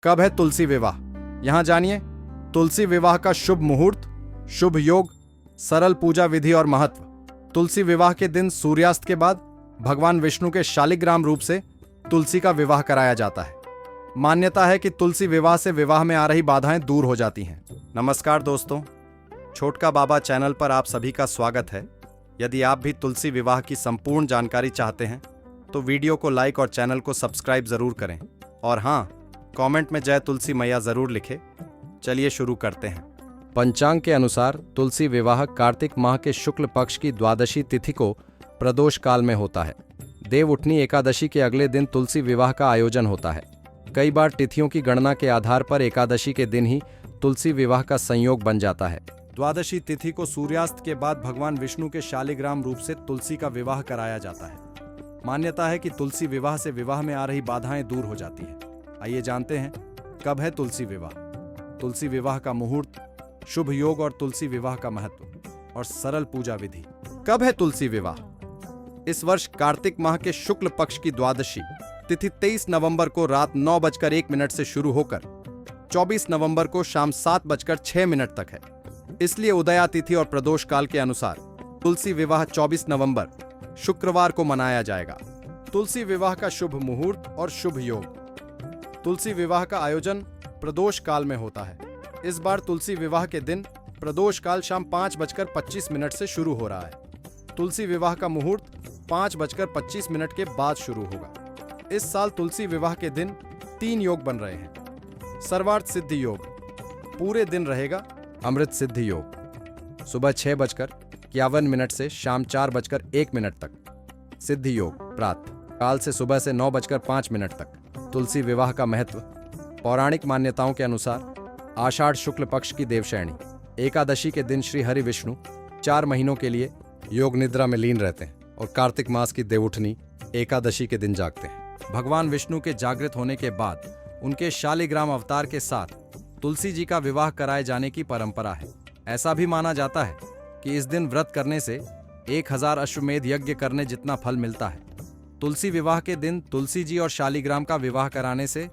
कब है तुलसी विवाह? यहाँ जानिए तुलसी विवाह का शुभ मुहूर्त, शुभ योग, सरल पूजा विधि और महत्व। तुलसी विवाह के दिन सूर्यास्त के बाद भगवान विष्णु के शालिग्राम रूप से तुलसी का विवाह कराया जाता है। मान्यता है कि तुलसी विवाह से विवाह में आ रही बाधाएं दूर हो जाती हैं। नमस्कार दोस्तों, छोटका बाबा चैनल पर आप सभी का स्वागत है। यदि आप भी तुलसी विवाह की संपूर्ण जानकारी चाहते हैं तो वीडियो को लाइक और चैनल को सब्सक्राइब जरूर करें। और हाँ, कमेंट में जय तुलसी मैया जरूर लिखें। चलिए शुरू करते हैं। पंचांग के अनुसार तुलसी विवाह कार्तिक माह के शुक्ल पक्ष की द्वादशी तिथि को प्रदोष काल में होता है। देव उठनी एकादशी के अगले दिन तुलसी विवाह का आयोजन होता है। कई बार तिथियों की गणना के आधार पर एकादशी के दिन ही तुलसी विवाह का संयोग बन जाता है। द्वादशी तिथि को सूर्यास्त के बाद भगवान विष्णु के शालिग्राम रूप से तुलसी का विवाह कराया जाता है। मान्यता है कि तुलसी विवाह से विवाह में आ रही बाधाएं दूर हो जाती है। आइए जानते हैं कब है तुलसी विवाह, तुलसी विवाह का मुहूर्त, शुभ योग और तुलसी विवाह का महत्व और सरल पूजा विधि। कब है तुलसी विवाह? इस वर्ष कार्तिक माह के शुक्ल पक्ष की द्वादशी तिथि 23 नवंबर को रात 9:01 से शुरू होकर 24 नवंबर को शाम 7:06 तक है। इसलिए उदया तिथि और प्रदोष काल के अनुसार तुलसी विवाह 24 नवंबर शुक्रवार को मनाया जाएगा। तुलसी विवाह का शुभ मुहूर्त और शुभ योग। तुलसी विवाह का आयोजन प्रदोष काल में होता है। इस बार तुलसी विवाह के दिन प्रदोष काल शाम 5:25 से शुरू हो रहा है। तुलसी विवाह का मुहूर्त 5:25 के बाद शुरू होगा। इस साल तुलसी विवाह के दिन 3 योग बन रहे हैं। सर्वार्थ सिद्धि योग पूरे दिन रहेगा। अमृत सिद्धि योग सुबह 6:51 से शाम 4:01 तक। सिद्धि योग प्रातः काल से सुबह से 9:05 तक। तुलसी विवाह का महत्व। पौराणिक मान्यताओं के अनुसार आषाढ़ शुक्ल पक्ष की देवशयनी एकादशी के दिन श्री हरि विष्णु 4 महीनों के लिए योग निद्रा में लीन रहते हैं और कार्तिक मास की देवउठनी एकादशी के दिन जागते हैं। भगवान विष्णु के जागृत होने के बाद उनके शालिग्राम अवतार के साथ तुलसी जी का विवाह कराए जाने की परंपरा है। ऐसा भी माना जाता है कि इस दिन व्रत करने से 1000 अश्वमेध यज्ञ करने जितना फल मिलता है। तुलसी विवाह के दिन तुलसी जी और शालिग्राम का विवाह कराने से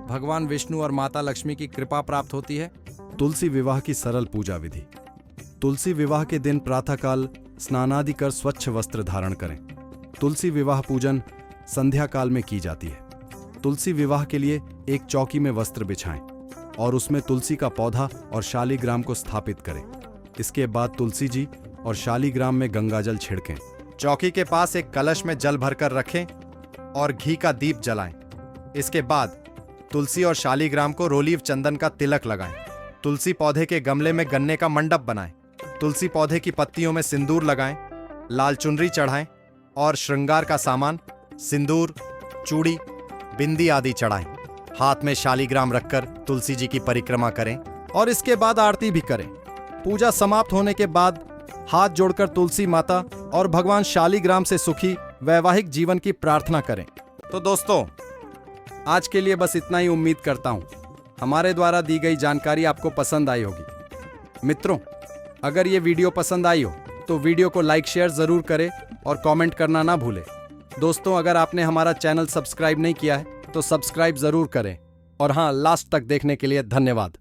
भगवान विष्णु और माता लक्ष्मी की कृपा प्राप्त होती है। तुलसी विवाह की सरल पूजा विधि। तुलसी विवाह के दिन प्रातःकाल स्नानादि कर स्वच्छ वस्त्र धारण करें। तुलसी विवाह पूजन संध्या काल में की जाती है। तुलसी विवाह के लिए एक चौकी में वस्त्र बिछाएं और उसमें तुलसी का पौधा और शालिग्राम को स्थापित करें। इसके बाद तुलसी जी और शालिग्राम में गंगाजल छिड़कें। चौकी के पास एक कलश में जल भरकर रखें और घी का दीप जलाएं। इसके बाद तुलसी और शालिग्राम को रोलीव चंदन का तिलक लगाएं। तुलसी पौधे के गमले में गन्ने का मंडप बनाएं। तुलसी पौधे की पत्तियों में सिंदूर लगाएं, लाल चुनरी चढ़ाएं और श्रृंगार का सामान सिंदूर, चूड़ी, बिंदी आदि चढ़ाएं। हाथ में शालिग्राम रखकर तुलसी जी की परिक्रमा करें और इसके बाद आरती भी करें। पूजा समाप्त होने के बाद हाथ जोड़कर तुलसी माता और भगवान शालिग्राम से सुखी वैवाहिक जीवन की प्रार्थना करें। तो दोस्तों, आज के लिए बस इतना ही। उम्मीद करता हूं हमारे द्वारा दी गई जानकारी आपको पसंद आई होगी। मित्रों, अगर ये वीडियो पसंद आई हो तो वीडियो को लाइक शेयर जरूर करें और कमेंट करना ना भूलें। दोस्तों, अगर आपने हमारा चैनल सब्सक्राइब नहीं किया है तो सब्सक्राइब जरूर करें। और हाँ, लास्ट तक देखने के लिए धन्यवाद।